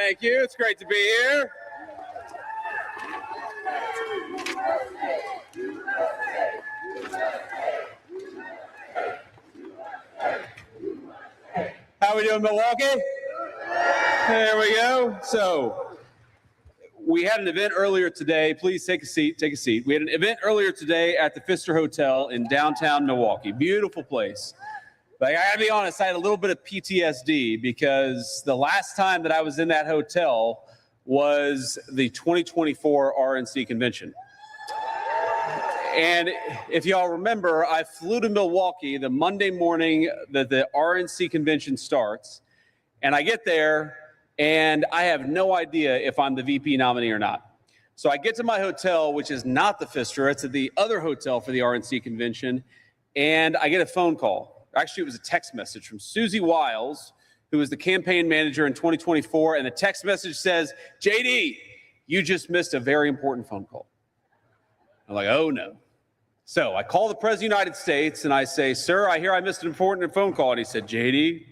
Thank you. It's great to be here. How are we doing, Milwaukee? There we go. So we had an event earlier today. Please take a seat. Take a seat. We had an event earlier today at the Pfister Hotel in downtown Milwaukee. Beautiful place. But I gotta be honest, I had a little bit of PTSD because the last time that I was in that hotel was the 2024 RNC convention. And if y'all remember, I flew to Milwaukee the Monday morning that the RNC convention starts, and I get there, and I have no idea if I'm the VP nominee or not. So I get to my hotel, which is not the Pfister, it's at the other hotel for the RNC convention, and I get a phone call. Actually, it was a text message from Susie Wiles, who was the campaign manager in 2024, and the text message says, JD, you just missed a very important phone call. I'm like, oh no. So I call the President of the United States and I say, sir, I hear I missed an important phone call. And he said, JD,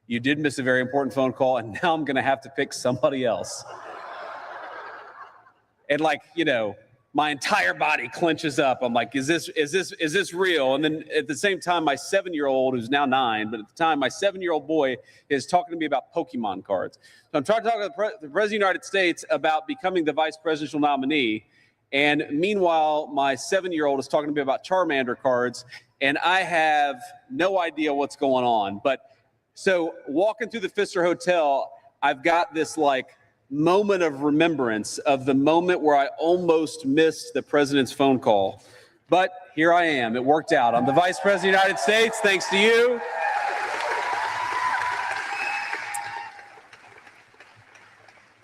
you did miss a very important phone call, and now I'm gonna have to pick somebody else. And like, you know, my entire body clenches up. I'm like, is this real? And then at the same time, my 7-year-old, who's now 9, but at the time, my 7-year-old boy is talking to me about Pokemon cards. So I'm trying to talk to the President of the United States about becoming the vice presidential nominee. And meanwhile, my 7-year-old is talking to me about Charmander cards, and I have no idea what's going on. But so walking through the Pfister Hotel, I've got this like moment of remembrance of the moment where I almost missed the president's phone call. But here I am. It worked out. I'm the Vice President of the United States, thanks to you.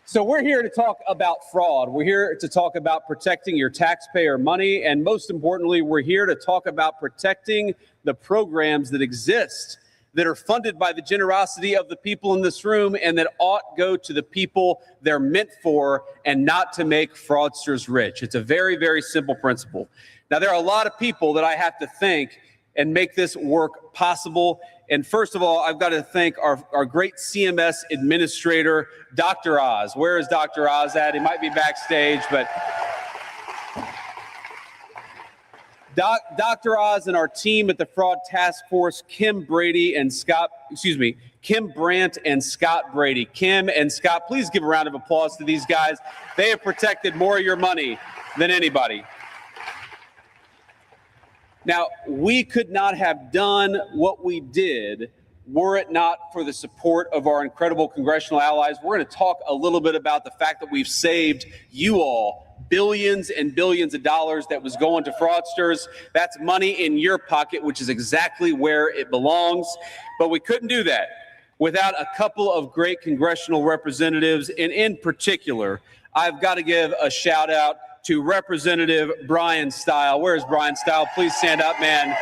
So we're here to talk about fraud. We're here to talk about protecting your taxpayer money. And most importantly, we're here to talk about protecting the programs that exist, that are funded by the generosity of the people in this room and that ought go to the people they're meant for and not to make fraudsters rich. It's a very, very simple principle. Now, there are a lot of people that I have to thank and make this work possible. And first of all, I've got to thank our great CMS administrator, Dr. Oz. Where is Dr. Oz at? He might be backstage, but Dr. Oz and our team at the Fraud Task Force, Kim Brandt and Scott Brady. Kim and Scott, please give a round of applause to these guys. They have protected more of your money than anybody. Now, we could not have done what we did were it not for the support of our incredible congressional allies. We're going to talk a little bit about the fact that we've saved you all billions and billions of dollars that was going to fraudsters. That's money in your pocket, which is exactly where it belongs. But we couldn't do that without a couple of great congressional representatives. And in particular, I've got to give a shout out to Representative Brian Stile. Where's Brian Stile? Please stand up, man.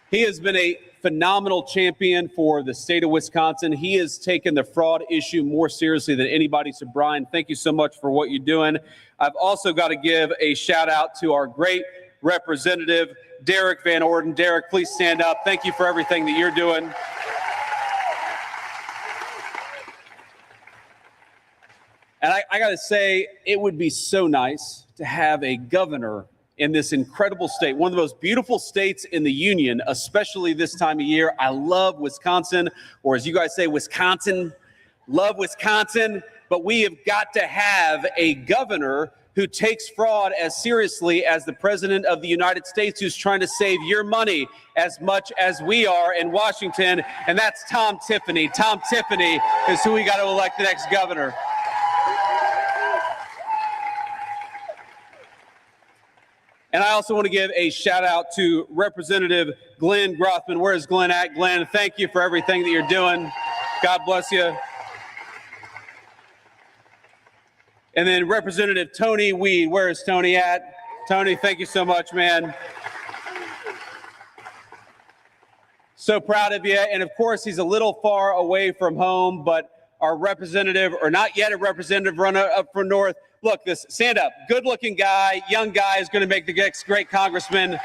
He has been a phenomenal champion for the state of Wisconsin. He has taken the fraud issue more seriously than anybody. So, Brian, thank you so much for what you're doing. I've also got to give a shout out to our great representative, Derek Van Orden. Derek, please stand up. Thank you for everything that you're doing. And I got to say, it would be so nice to have a governor in this incredible state, one of the most beautiful states in the union, especially this time of year. I love Wisconsin, or as you guys say, Wisconsin. Love Wisconsin, but we have got to have a governor who takes fraud as seriously as the President of the United States, who's trying to save your money as much as we are in Washington, and that's Tom Tiffany. Tom Tiffany is who we got to elect the next governor. And I also want to give a shout out to Representative Glenn Grothman. Where's Glenn at? Glenn, thank you for everything that you're doing. God bless you. And then Representative Tony Weed. Where is Tony at? Tony, thank you so much, man. So proud of you. And of course, he's a little far away from home, but our representative, or not yet a representative, runner up for North. Look, this, stand up. Good-looking guy, young guy is going to make the next great congressman.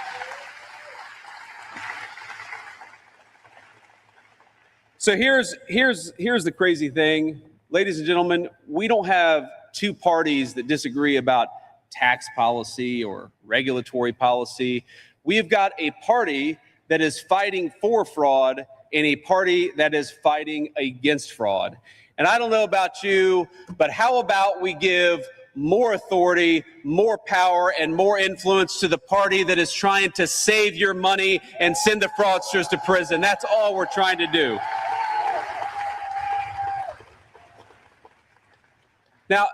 So here's the crazy thing, ladies and gentlemen. We don't have two parties that disagree about tax policy or regulatory policy. We've got a party that is fighting for fraud and a party that is fighting against fraud. And I don't know about you, but how about we give more authority, more power, and more influence to the party that is trying to save your money and send the fraudsters to prison? That's all we're trying to do. Now,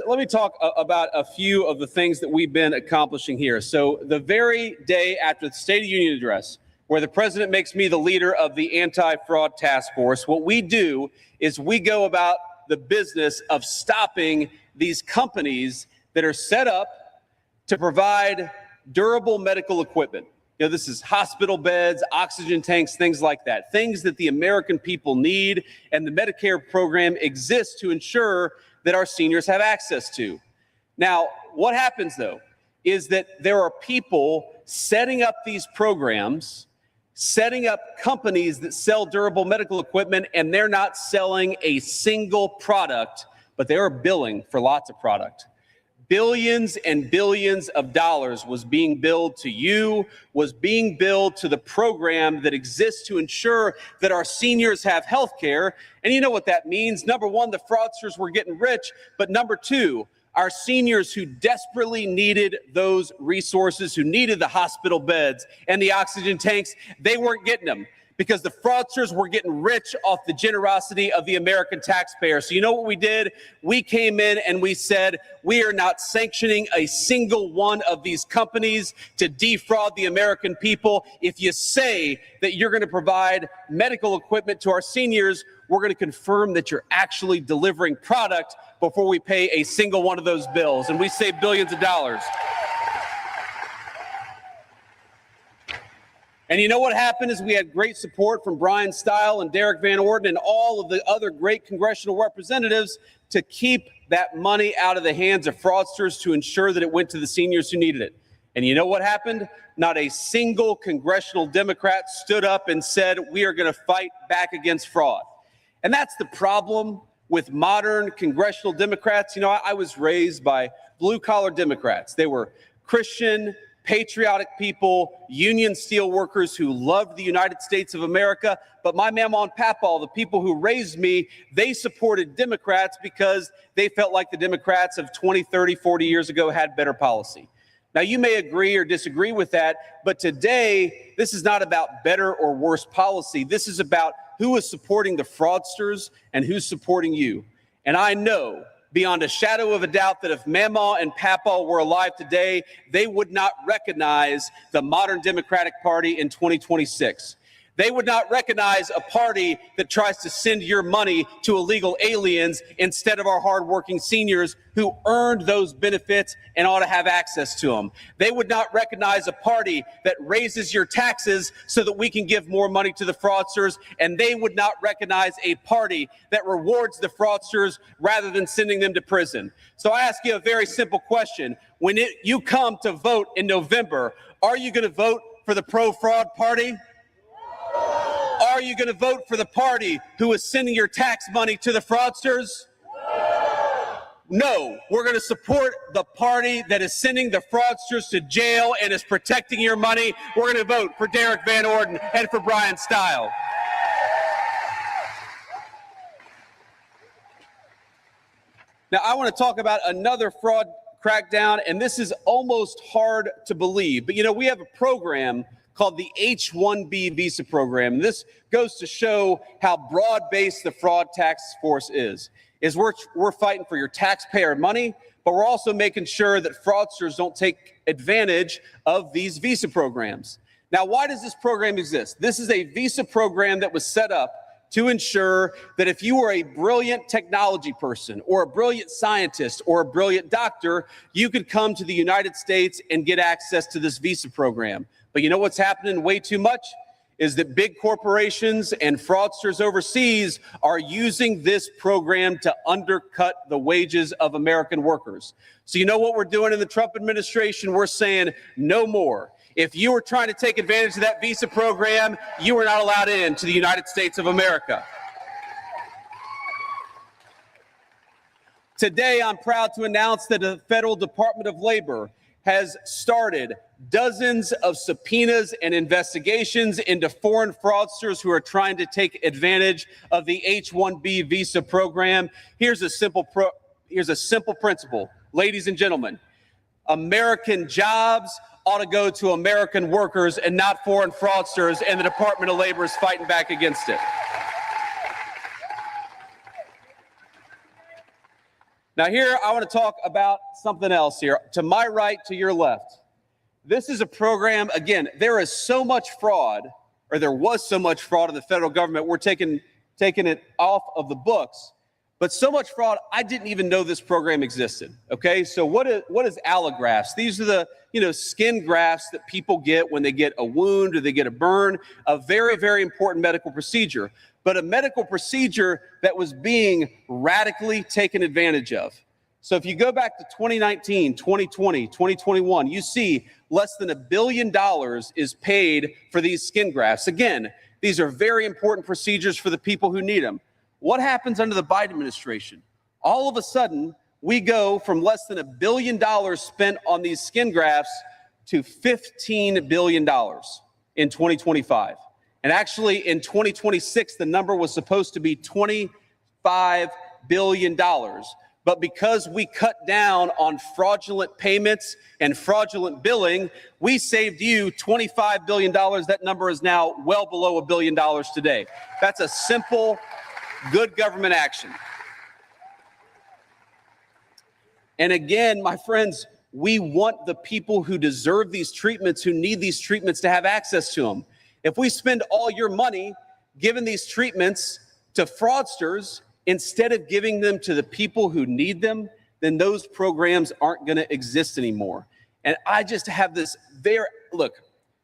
let me talk about a few of the things that we've been accomplishing here. So the very day after the State of the Union address, where the president makes me the leader of the anti-fraud task force, what we do is we go about the business of stopping these companies that are set up to provide durable medical equipment. You know, this is hospital beds, oxygen tanks, things like that, things that the American people need, and the Medicare program exists to ensure that our seniors have access to. Now, what happens, though, is that there are people setting up these programs, setting up companies that sell durable medical equipment, and they're not selling a single product, but they are billing for lots of product. Billions and billions of dollars was being billed to you, was being billed to the program that exists to ensure that our seniors have health care. And you know what that means? Number one, the fraudsters were getting rich, but number two, our seniors who desperately needed those resources, who needed the hospital beds and the oxygen tanks, they weren't getting them because the fraudsters were getting rich off the generosity of the American taxpayer. So you know what we did? We came in and we said, we are not sanctioning a single one of these companies to defraud the American people. If you say that you're going to provide medical equipment to our seniors, we're going to confirm that you're actually delivering product before we pay a single one of those bills. And we save billions of dollars. And you know what happened is we had great support from Brian Stile and Derek Van Orden and all of the other great congressional representatives to keep that money out of the hands of fraudsters to ensure that it went to the seniors who needed it. And you know what happened? Not a single congressional Democrat stood up and said, we are going to fight back against fraud. And that's the problem with modern congressional Democrats. You know, I was raised by blue-collar Democrats. They were Christian, patriotic people, union steel workers who loved the United States of America. But my mama and papa, the people who raised me, they supported Democrats because they felt like the Democrats of 20, 30, 40 years ago had better policy. Now, you may agree or disagree with that, but today, this is not about better or worse policy. This is about who is supporting the fraudsters and who's supporting you. And I know beyond a shadow of a doubt that if Mama and Papa were alive today, they would not recognize the modern Democratic Party in 2026. They would not recognize a party that tries to send your money to illegal aliens instead of our hardworking seniors who earned those benefits and ought to have access to them. They would not recognize a party that raises your taxes so that we can give more money to the fraudsters, and they would not recognize a party that rewards the fraudsters rather than sending them to prison. So I ask you a very simple question. When you come to vote in November, are you going to vote for the pro-fraud party? Are you going to vote for the party who is sending your tax money to the fraudsters? No, we're going to support the party that is sending the fraudsters to jail and is protecting your money. We're going to vote for Derek Van Orden and for Brian Stile. Now, I want to talk about another fraud crackdown, and this is almost hard to believe. But, you know, we have a program called the H-1B visa program. And this goes to show how broad-based the fraud task force is we're fighting for your taxpayer money, but we're also making sure that fraudsters don't take advantage of these visa programs. Now, why does this program exist? This is a visa program that was set up to ensure that if you were a brilliant technology person or a brilliant scientist or a brilliant doctor, you could come to the United States and get access to this visa program. But you know what's happening way too much is that big corporations and fraudsters overseas are using this program to undercut the wages of American workers. So you know what we're doing in the Trump administration? We're saying no more. If you were trying to take advantage of that visa program, you were not allowed into the United States of America. Today, I'm proud to announce that the Federal Department of Labor has started dozens of subpoenas and investigations into foreign fraudsters who are trying to take advantage of the H-1B visa program. Here's a simple principle, ladies and gentlemen. American jobs ought to go to American workers and not foreign fraudsters, and the Department of Labor is fighting back against it. Now here, I want to talk about something else here. To my right, to your left. This is a program, again, there is so much fraud, or there was so much fraud in the federal government, we're taking it off of the books. But so much fraud, I didn't even know this program existed, okay? So what is allografts? These are the, skin grafts that people get when they get a wound or they get a burn, a very, very important medical procedure, but a medical procedure that was being radically taken advantage of. So if you go back to 2019, 2020, 2021, you see less than $1 billion is paid for these skin grafts. Again, these are very important procedures for the people who need them. What happens under the Biden administration? All of a sudden, we go from less than $1 billion spent on these skin grafts to $15 billion in 2025. And actually, in 2026, the number was supposed to be $25 billion. But because we cut down on fraudulent payments and fraudulent billing, we saved you $25 billion. That number is now well below $1 billion today. That's a simple, good government action. And again, my friends, we want the people who deserve these treatments, who need these treatments, to have access to them. If we spend all your money giving these treatments to fraudsters instead of giving them to the people who need them, then those programs aren't going to exist anymore. And I just have this look,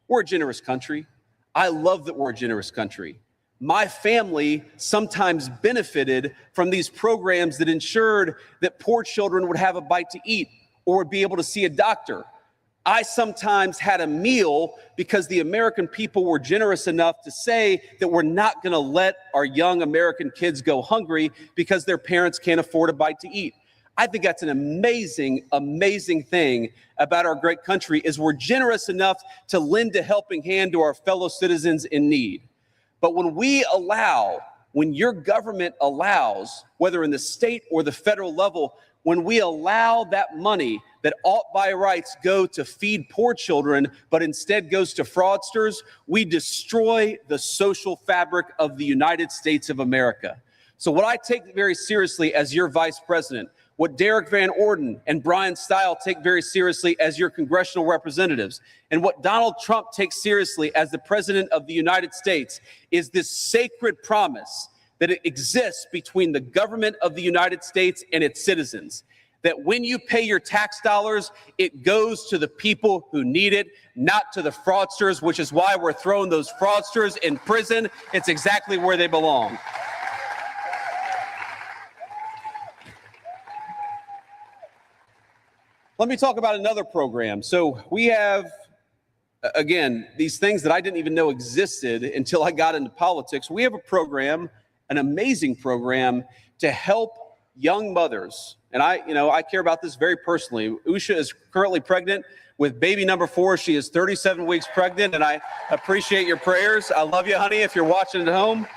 we're a generous country. I love that we're a generous country. My family sometimes benefited from these programs that ensured that poor children would have a bite to eat or would be able to see a doctor. I sometimes had a meal because the American people were generous enough to say that we're not going to let our young American kids go hungry because their parents can't afford a bite to eat. I think that's an amazing, amazing thing about our great country, is we're generous enough to lend a helping hand to our fellow citizens in need. But when your government allows, whether in the state or the federal level, when we allow that money that ought by rights go to feed poor children, but instead goes to fraudsters, we destroy the social fabric of the United States of America. So what I take very seriously as your vice president, what Derek Van Orden and Brian Stile take very seriously as your congressional representatives, and what Donald Trump takes seriously as the president of the United States, is this sacred promise that it exists between the government of the United States and its citizens. That when you pay your tax dollars, it goes to the people who need it, not to the fraudsters, which is why we're throwing those fraudsters in prison. It's exactly where they belong. Let me talk about another program. So we have, again, these things that I didn't even know existed until I got into politics. We have a program, an amazing program, to help young mothers. And I care about this very personally. Usha is currently pregnant with baby number 4. She is 37 weeks pregnant, and I appreciate your prayers. I love you, honey, if you're watching at home.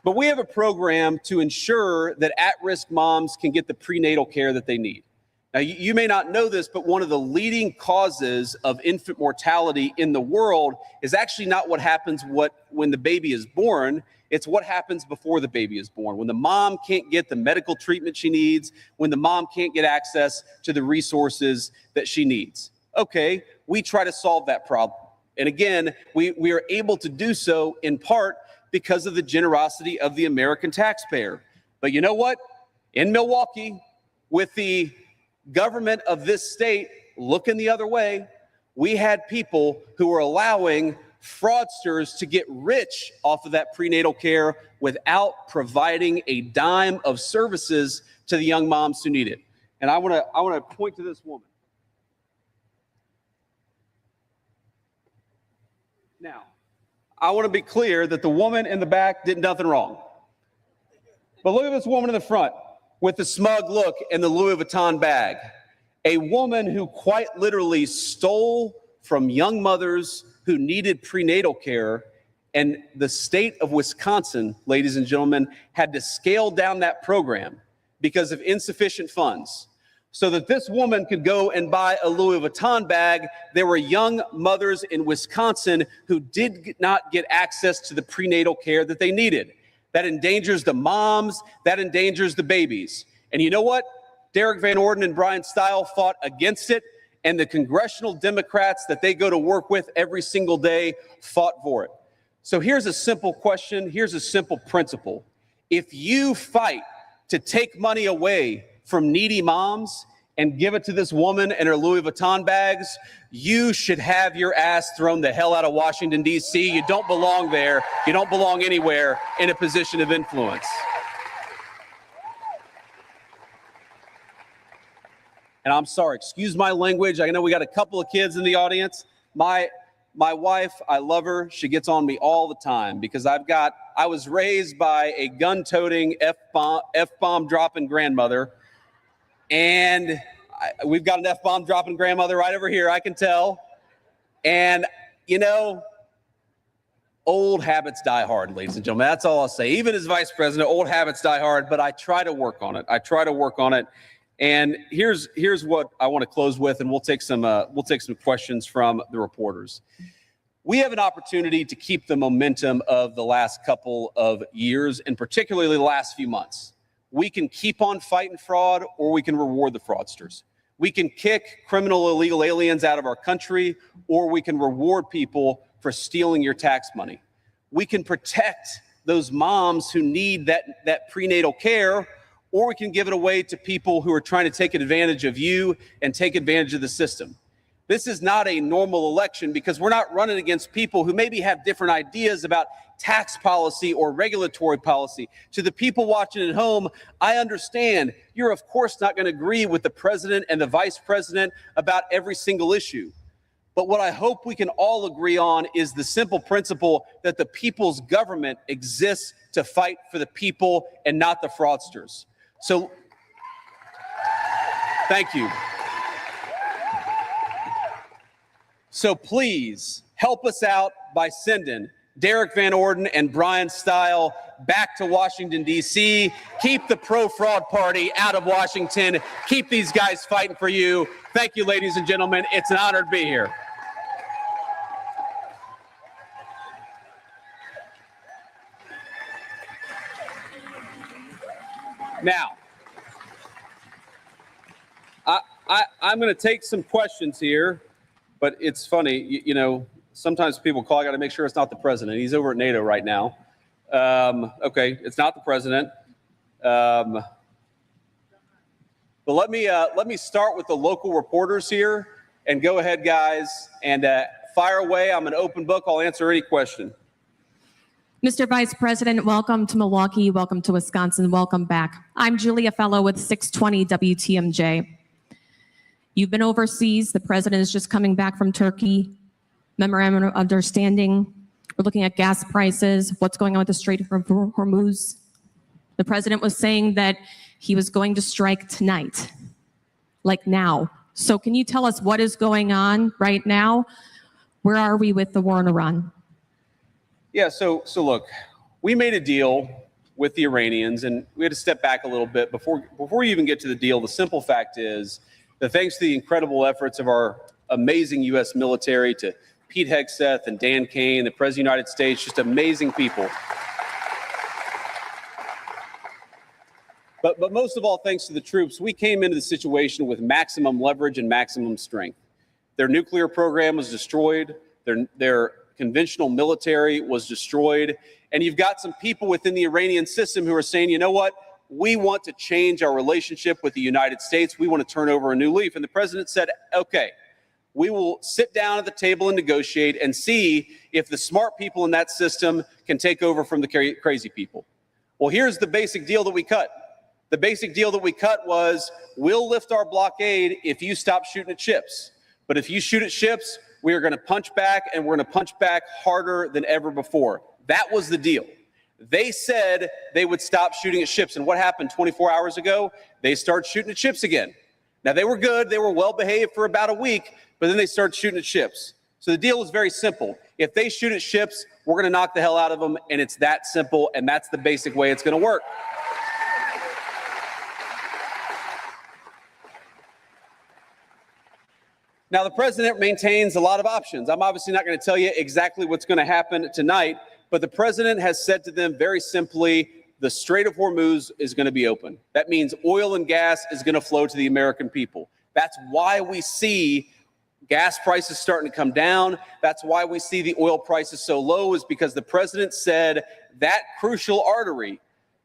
But we have a program to ensure that at-risk moms can get the prenatal care that they need. Now, you may not know this, but one of the leading causes of infant mortality in the world is actually not what happens when the baby is born. It's what happens before the baby is born, when the mom can't get the medical treatment she needs, when the mom can't get access to the resources that she needs. Okay, we try to solve that problem. And again, we are able to do so in part because of the generosity of the American taxpayer. But you know what? In Milwaukee, with the government of this state looking the other way, we had people who were allowing fraudsters to get rich off of that prenatal care without providing a dime of services to the young moms who need it. And I want to point to this woman. Now, I want to be clear that the woman in the back did nothing wrong. But look at this woman in the front with the smug look and the Louis Vuitton bag. A woman who quite literally stole from young mothers who needed prenatal care, and the state of Wisconsin, ladies and gentlemen, had to scale down that program because of insufficient funds. So that this woman could go and buy a Louis Vuitton bag, there were young mothers in Wisconsin who did not get access to the prenatal care that they needed. That endangers the moms, that endangers the babies. And you know what? Derek Van Orden and Brian Stile fought against it, and the congressional Democrats that they go to work with every single day fought for it. So here's a simple question, here's a simple principle. If you fight to take money away from needy moms and give it to this woman and her Louis Vuitton bags, you should have your ass thrown the hell out of Washington, D.C. You don't belong there. You don't belong anywhere in a position of influence. And I'm sorry, excuse my language. I know we got a couple of kids in the audience. My wife, I love her. She gets on me all the time because I was raised by a gun-toting, F-bomb dropping grandmother. And we've got an F-bomb dropping grandmother right over here, I can tell. And, you know, old habits die hard, ladies and gentlemen. That's all I'll say. Even as vice president, old habits die hard, but I try to work on it. And here's what I want to close with, and we'll take some questions from the reporters. We have an opportunity to keep the momentum of the last couple of years, and particularly the last few months. We can keep on fighting fraud, or we can reward the fraudsters. We can kick criminal illegal aliens out of our country, or we can reward people for stealing your tax money. We can protect those moms who need that prenatal care, or we can give it away to people who are trying to take advantage of you and take advantage of the system. This is not a normal election because we're not running against people who maybe have different ideas about tax policy or regulatory policy. To the people watching at home, I understand you're of course not going to agree with the president and the vice president about every single issue. But what I hope we can all agree on is the simple principle that the people's government exists to fight for the people and not the fraudsters. So, thank you. So please help us out by sending Derek Van Orden and Brian Stile back to Washington, D.C. Keep the pro-fraud party out of Washington. Keep these guys fighting for you. Thank you, ladies and gentlemen. It's an honor to be here. Now, I'm going to take some questions here, but it's funny, you know, sometimes people call, I got to make sure it's not the president. He's over at NATO right now. Okay, it's not the president. But let me start with the local reporters here, and go ahead, guys, and fire away. I'm an open book. I'll answer any question. Mr. Vice President, welcome to Milwaukee. Welcome to Wisconsin. Welcome back. I'm Julia Fellow with 620 WTMJ. You've been overseas. The president is just coming back from Turkey. Memorandum of Understanding. We're looking at gas prices, what's going on with the Strait of Hormuz. The president was saying that he was going to strike tonight, like now. So can you tell us what is going on right now? Where are we with the war in Iran? Yeah, so look, we made a deal with the Iranians, and we had to step back a little bit. Before you even get to the deal, the simple fact is that thanks to the incredible efforts of our amazing U.S. military, to Pete Hegseth and Dan Kane, the President of the United States, just amazing people. But most of all, thanks to the troops, we came into the situation with maximum leverage and maximum strength. Their nuclear program was destroyed. Their conventional military was destroyed. And you've got some people within the Iranian system who are saying, you know what? We want to change our relationship with the United States. We want to turn over a new leaf. And the president said, okay, we will sit down at the table and negotiate and see if the smart people in that system can take over from the crazy people. Well, here's the basic deal that we cut. The basic deal that we cut was, we'll lift our blockade if you stop shooting at ships. But if you shoot at ships, We are going to punch back, and we're going to punch back harder than ever before. That was the deal. They said they would stop shooting at ships, and what happened 24 hours ago? They started shooting at ships again. Now, they were good. They were well behaved for about a week, but then they started shooting at ships. So the deal is very simple. If they shoot at ships, we're going to knock the hell out of them, and it's that simple, and that's the basic way it's going to work. Now, the president maintains a lot of options. I'm obviously not going to tell you exactly what's going to happen tonight, but the president has said to them very simply, the Strait of Hormuz is going to be open. That means oil and gas is going to flow to the American people. That's why we see gas prices starting to come down. That's why we see the oil prices so low, is because the president said that crucial artery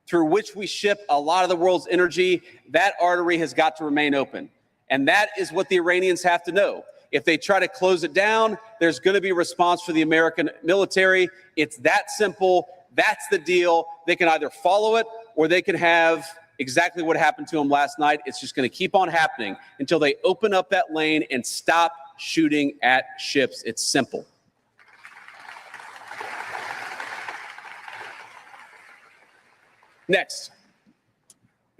through which we ship a lot of the world's energy, that artery has got to remain open. And that is what the Iranians have to know. If they try to close it down, there's going to be a response for the American military. It's that simple. That's the deal. They can either follow it or they can have exactly what happened to them last night. It's just going to keep on happening until they open up that lane and stop shooting at ships. It's simple. Next.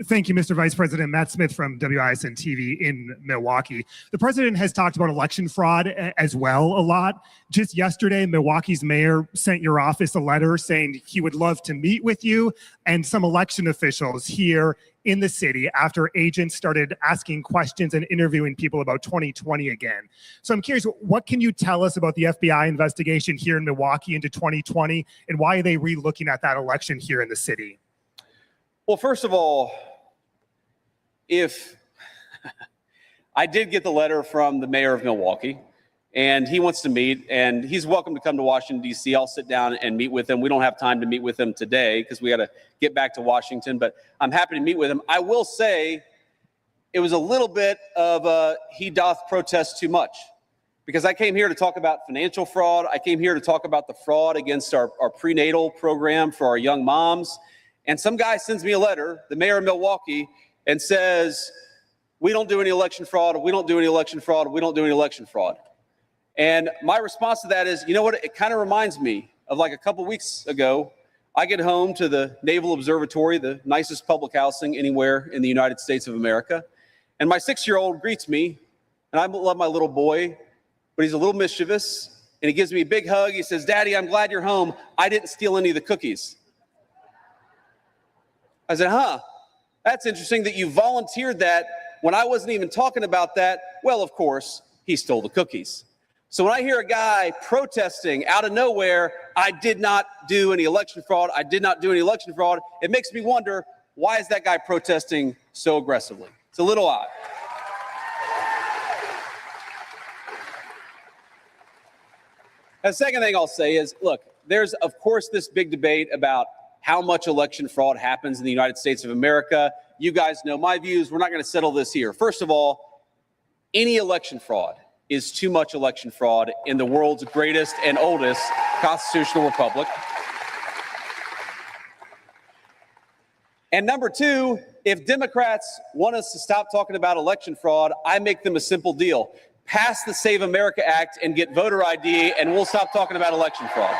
Thank you, Mr. Vice President. Matt Smith from WISN TV in Milwaukee. The president has talked about election fraud as well a lot. Just yesterday, Milwaukee's mayor sent your office a letter saying he would love to meet with you and some election officials here in the city after agents started asking questions and interviewing people about 2020 again. So I'm curious, what can you tell us about the FBI investigation here in Milwaukee into 2020, and why are they re-looking at that election here in the city? Well, first of all, if I did get the letter from the mayor of Milwaukee, and he wants to meet, and he's welcome to come to Washington, D.C. I'll sit down and meet with him. We don't have time to meet with him today because we got to get back to Washington, but I'm happy to meet with him. I will say it was a little bit of he doth protest too much, because I came here to talk about financial fraud. I came here to talk about the fraud against our prenatal program for our young moms. And some guy sends me a letter, the mayor of Milwaukee, and says, we don't do any election fraud, we don't do any election fraud, we don't do any election fraud. And my response to that is, you know what, it kind of reminds me of like a couple weeks ago, I get home to the Naval Observatory, the nicest public housing anywhere in the United States of America, and my 6-year-old greets me, and I love my little boy, but he's a little mischievous, and he gives me a big hug. He says, Daddy, I'm glad you're home. I didn't steal any of the cookies. I said, that's interesting that you volunteered that when I wasn't even talking about that. Well, of course, he stole the cookies. So when I hear a guy protesting out of nowhere, I did not do any election fraud, I did not do any election fraud, it makes me wonder, why is that guy protesting so aggressively? It's a little odd. The second thing I'll say is, look, there's, of course, this big debate about how much election fraud happens in the United States of America. You guys know my views. We're not going to settle this here. First of all, any election fraud is too much election fraud in the world's greatest and oldest constitutional republic. And number two, if Democrats want us to stop talking about election fraud, I make them a simple deal. Pass the Save America Act and get voter ID, and we'll stop talking about election fraud.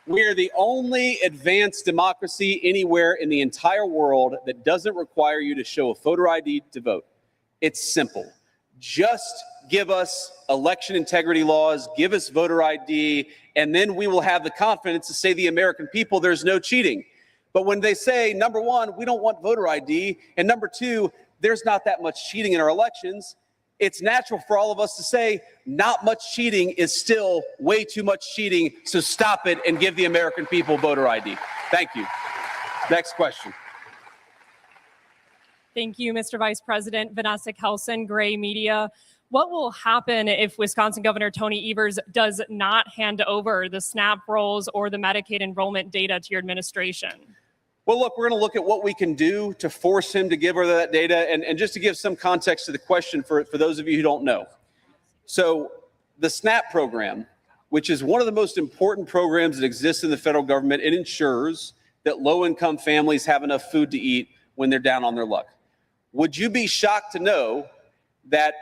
We are the only advanced democracy anywhere in the entire world that doesn't require you to show a voter ID to vote. It's simple. Just give us election integrity laws, give us voter ID, and then we will have the confidence to say to the American people there's no cheating. But when they say, number one, we don't want voter ID, and number two, there's not that much cheating in our elections, it's natural for all of us to say not much cheating is still way too much cheating, so stop it and give the American people voter ID. Thank you. Next question. Thank you, Mr. Vice President. Vanessa Kelson, Gray Media. What will happen if Wisconsin Governor Tony Evers does not hand over the SNAP rolls or the Medicaid enrollment data to your administration? Well, look, we're going to look at what we can do to force him to give her that data. And just to give some context to the question for those of you who don't know. So the SNAP program, which is one of the most important programs that exists in the federal government, it ensures that low-income families have enough food to eat when they're down on their luck. Would you be shocked to know that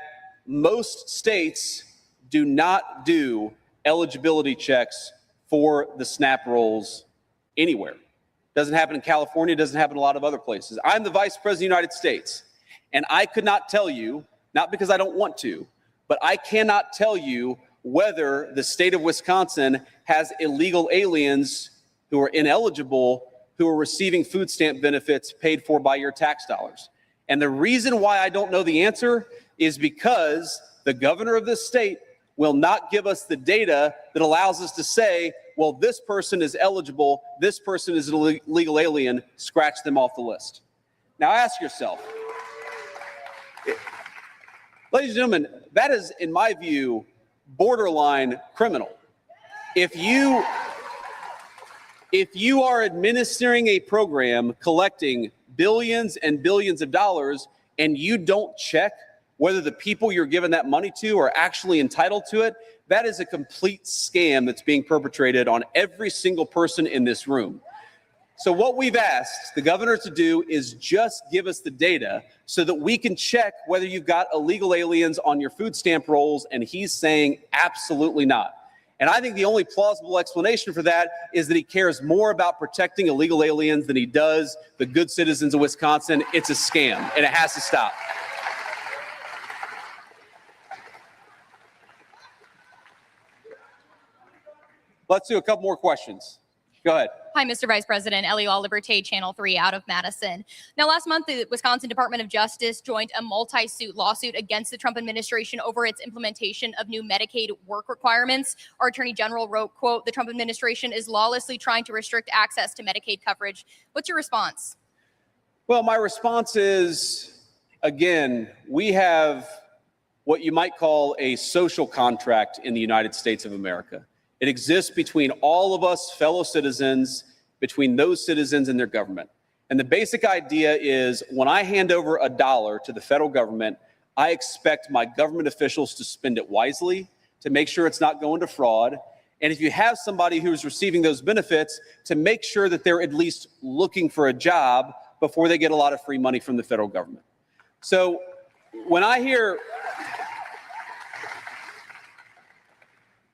most states do not do eligibility checks for the SNAP rolls anywhere? Doesn't happen in California, doesn't happen in a lot of other places. I'm the Vice President of the United States, and I could not tell you, not because I don't want to, but I cannot tell you whether the state of Wisconsin has illegal aliens who are ineligible, who are receiving food stamp benefits paid for by your tax dollars. And the reason why I don't know the answer is because the governor of this state will not give us the data that allows us to say, well, this person is eligible, this person is an illegal alien, scratch them off the list. Now ask yourself, ladies and gentlemen, that is, in my view, borderline criminal. If you are administering a program collecting billions and billions of dollars and you don't check whether the people you're giving that money to are actually entitled to it, that is a complete scam that's being perpetrated on every single person in this room. So what we've asked the governor to do is just give us the data so that we can check whether you've got illegal aliens on your food stamp rolls, and he's saying absolutely not. And I think the only plausible explanation for that is that he cares more about protecting illegal aliens than he does the good citizens of Wisconsin. It's a scam, and it has to stop. Let's do a couple more questions. Go ahead. Hi, Mr. Vice President. Ellie Oliver, Channel 3 out of Madison. Now, last month, the Wisconsin Department of Justice joined a multi-suit lawsuit against the Trump administration over its implementation of new Medicaid work requirements. Our Attorney General wrote, quote, "The Trump administration is lawlessly trying to restrict access to Medicaid coverage." What's your response? Well, my response is, again, we have what you might call a social contract in the United States of America. It exists between all of us fellow citizens, between those citizens and their government. And the basic idea is when I hand over $1 to the federal government, I expect my government officials to spend it wisely, to make sure it's not going to fraud. And if you have somebody who's receiving those benefits, to make sure that they're at least looking for a job before they get a lot of free money from the federal government. So when I hear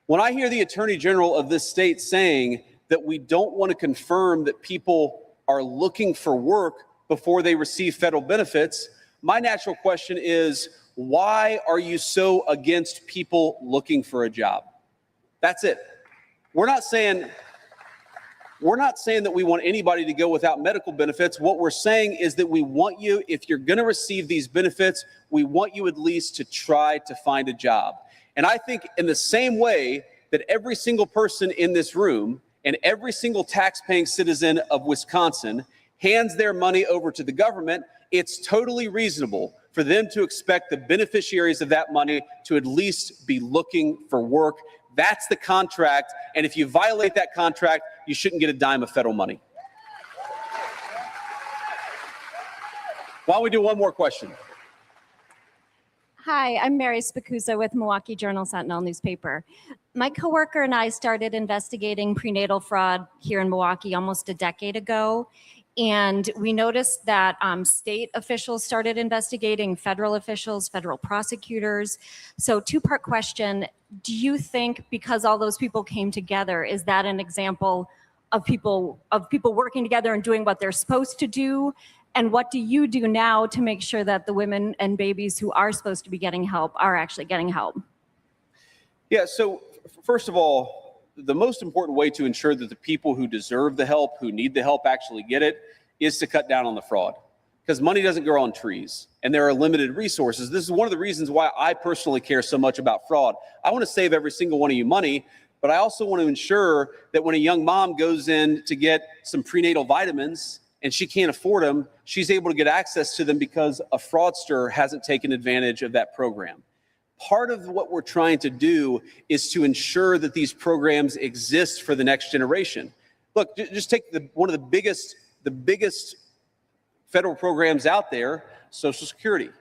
the Attorney General of this state saying that we don't want to confirm that people are looking for work before they receive federal benefits, my natural question is, why are you so against people looking for a job? That's it. We're not saying that we want anybody to go without medical benefits. What we're saying is that we want you, if you're going to receive these benefits, we want you at least to try to find a job. And I think in the same way that every single person in this room and every single tax-paying citizen of Wisconsin hands their money over to the government, it's totally reasonable for them to expect the beneficiaries of that money to at least be looking for work. That's the contract. And if you violate that contract, you shouldn't get a dime of federal money. Why don't we do one more question? Hi, I'm Mary Spicuzza with Milwaukee Journal-Sentinel newspaper. My coworker and I started investigating prenatal fraud here in Milwaukee almost a decade ago. And we noticed that state officials started investigating, federal officials, federal prosecutors. So two-part question, do you think because all those people came together, is that an example of people working together and doing what they're supposed to do? And what do you do now to make sure that the women and babies who are supposed to be getting help are actually getting help? Yeah, so first of all, the most important way to ensure that the people who deserve the help, who need the help, actually get it, is to cut down on the fraud. Because money doesn't grow on trees, and there are limited resources. This is one of the reasons why I personally care so much about fraud. I want to save every single one of you money, but I also want to ensure that when a young mom goes in to get some prenatal vitamins and she can't afford them, she's able to get access to them because a fraudster hasn't taken advantage of that program. Part of what we're trying to do is to ensure that these programs exist for the next generation. Look, just take one of the biggest federal programs out there, Social Security.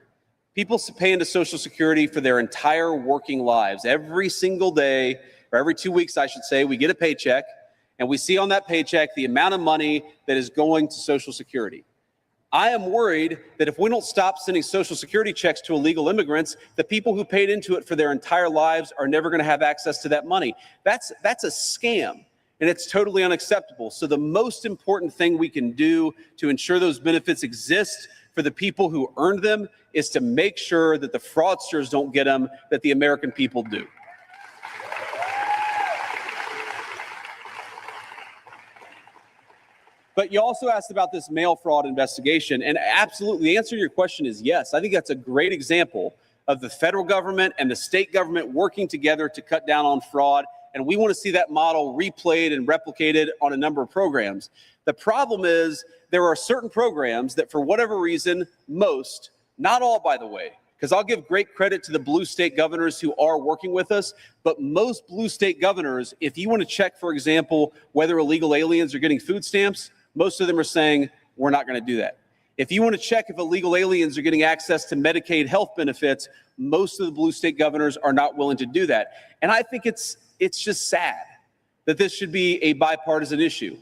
People pay into Social Security for their entire working lives. Every single day, or every 2 weeks, I should say, we get a paycheck, and we see on that paycheck the amount of money that is going to Social Security. I am worried that if we don't stop sending Social Security checks to illegal immigrants, the people who paid into it for their entire lives are never going to have access to that money. That's a scam, and it's totally unacceptable. So the most important thing we can do to ensure those benefits exist for the people who earned them is to make sure that the fraudsters don't get them, that the American people do. But you also asked about this mail fraud investigation, and absolutely, the answer to your question is yes. I think that's a great example of the federal government and the state government working together to cut down on fraud, and we want to see that model replayed and replicated on a number of programs. The problem is there are certain programs that, for whatever reason, most, not all, by the way, because I'll give great credit to the blue state governors who are working with us, but most blue state governors, if you want to check, for example, whether illegal aliens are getting food stamps, most of them are saying, we're not going to do that. If you want to check if illegal aliens are getting access to Medicaid health benefits, most of the blue state governors are not willing to do that. And I think it's just sad that this should be a bipartisan issue.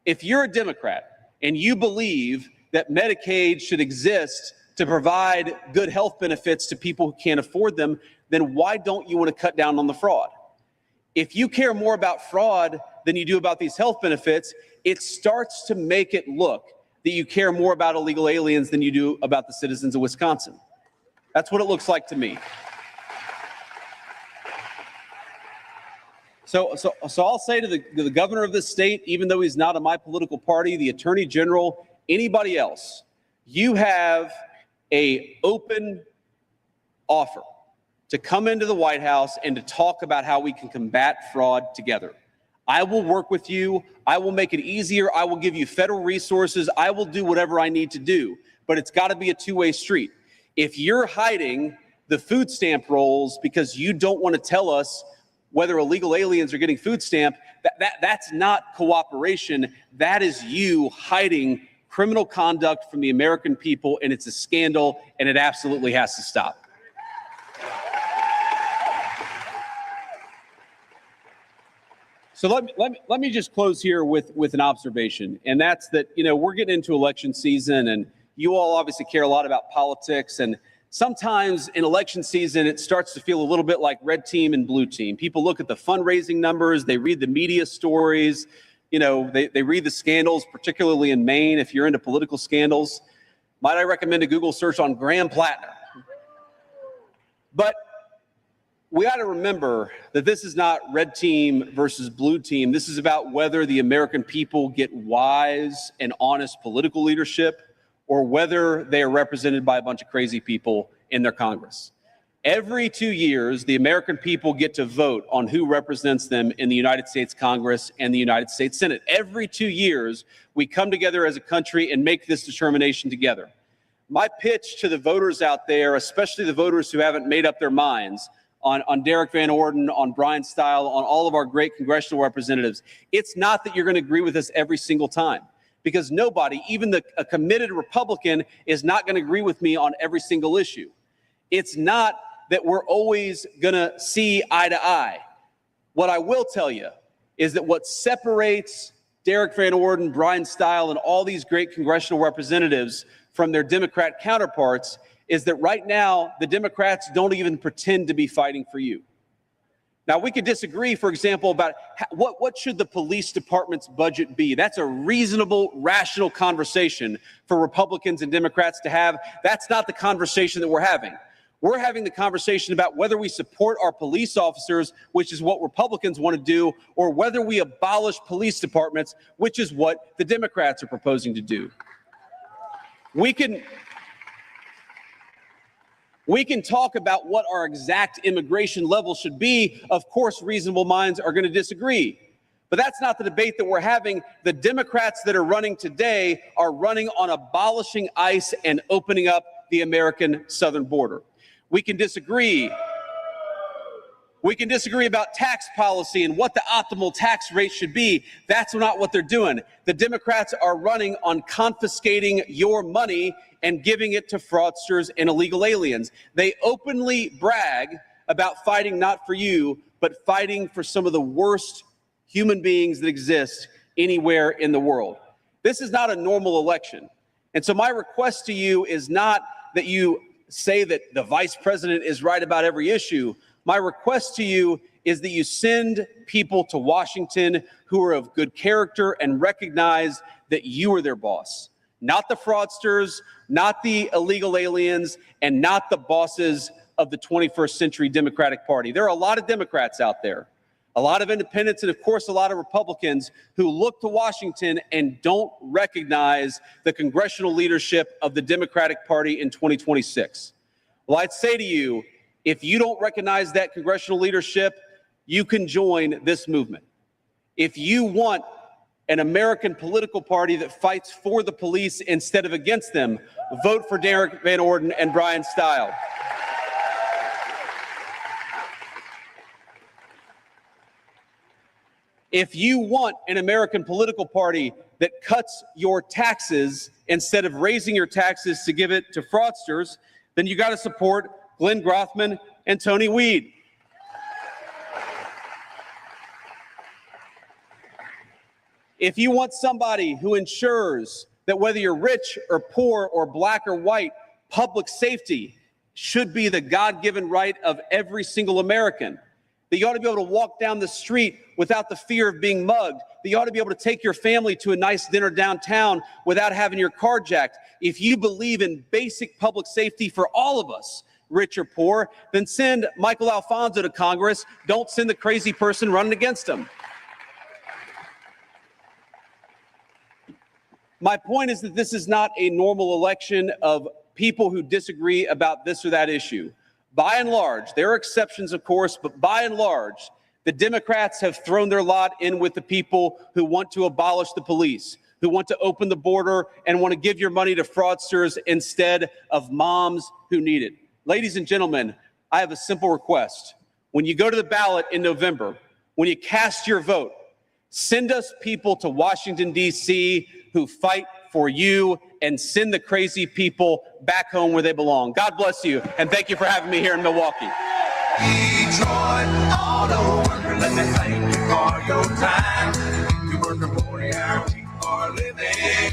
If you're a Democrat and you believe that Medicaid should exist to provide good health benefits to people who can't afford them, then why don't you want to cut down on the fraud? If you care more about fraud than you do about these health benefits, it starts to make it look that you care more about illegal aliens than you do about the citizens of Wisconsin. That's what it looks like to me. So I'll say to the governor of this state, even though he's not of my political party, the attorney general, anybody else, you have an open offer to come into the White House and to talk about how we can combat fraud together. I will work with you. I will make it easier. I will give you federal resources. I will do whatever I need to do, but it's got to be a two-way street. If you're hiding the food stamp rolls because you don't want to tell us whether illegal aliens are getting food stamp, that's not cooperation. That is you hiding criminal conduct from the American people, and it's a scandal, and it absolutely has to stop. So let me just close here with an observation, and that's that, we're getting into election season, and you all obviously care a lot about politics, and sometimes in election season, it starts to feel a little bit like red team and blue team. People look at the fundraising numbers, they read the media stories, they read the scandals, particularly in Maine, if you're into political scandals. Might I recommend a Google search on Graham Plattner? But we got to remember that this is not red team versus blue team. This is about whether the American people get wise and honest political leadership or whether they are represented by a bunch of crazy people in their Congress. Every 2 years, the American people get to vote on who represents them in the United States Congress and the United States Senate. Every 2 years, we come together as a country and make this determination together. My pitch to the voters out there, especially the voters who haven't made up their minds, on Derek Van Orden, on Brian Stile, on all of our great congressional representatives, it's not that you're going to agree with us every single time, because nobody, even a committed Republican, is not going to agree with me on every single issue. It's not that we're always going to see eye to eye. What I will tell you is that what separates Derek Van Orden, Brian Stile, and all these great congressional representatives from their Democrat counterparts is that right now, the Democrats don't even pretend to be fighting for you. Now, we could disagree, for example, about what should the police department's budget be. That's a reasonable, rational conversation for Republicans and Democrats to have. That's not the conversation that we're having. We're having the conversation about whether we support our police officers, which is what Republicans want to do, or whether we abolish police departments, which is what the Democrats are proposing to do. We can talk about what our exact immigration level should be. Of course, reasonable minds are going to disagree. But that's not the debate that we're having. The Democrats that are running today are running on abolishing ICE and opening up the American southern border. We can disagree. We can disagree about tax policy and what the optimal tax rate should be. That's not what they're doing. The Democrats are running on confiscating your money and giving it to fraudsters and illegal aliens. They openly brag about fighting not for you, but fighting for some of the worst human beings that exist anywhere in the world. This is not a normal election. And so my request to you is not that you say that the vice president is right about every issue. My request to you is that you send people to Washington who are of good character and recognize that you are their boss, not the fraudsters, not the illegal aliens, and not the bosses of the 21st century Democratic Party. There are a lot of Democrats out there, a lot of independents, and of course, a lot of Republicans who look to Washington and don't recognize the congressional leadership of the Democratic Party in 2026. Well, I'd say to you, if you don't recognize that congressional leadership, you can join this movement. If you want an American political party that fights for the police instead of against them, vote for Derek Van Orden and Brian Stile. If you want an American political party that cuts your taxes instead of raising your taxes to give it to fraudsters, then you got to support Glenn Grothman and Tony Weed. If you want somebody who ensures that whether you're rich or poor or black or white, public safety should be the God-given right of every single American, that you ought to be able to walk down the street without the fear of being mugged, that you ought to be able to take your family to a nice dinner downtown without having your car jacked. If you believe in basic public safety for all of us, rich or poor, then send Michael Alfonso to Congress. Don't send the crazy person running against him. My point is that this is not a normal election of people who disagree about this or that issue. By and large, there are exceptions, of course, but by and large, the Democrats have thrown their lot in with the people who want to abolish the police, who want to open the border and want to give your money to fraudsters instead of moms who need it. Ladies and gentlemen, I have a simple request. When you go to the ballot in November, when you cast your vote, send us people to Washington, D.C. who fight for you, and send the crazy people back home where they belong. God bless you, and thank you for having me here in Milwaukee. Detroit Auto Worker, let me thank you for your time. You work a 40-hour week for a living,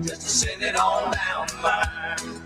just to send it on down the line.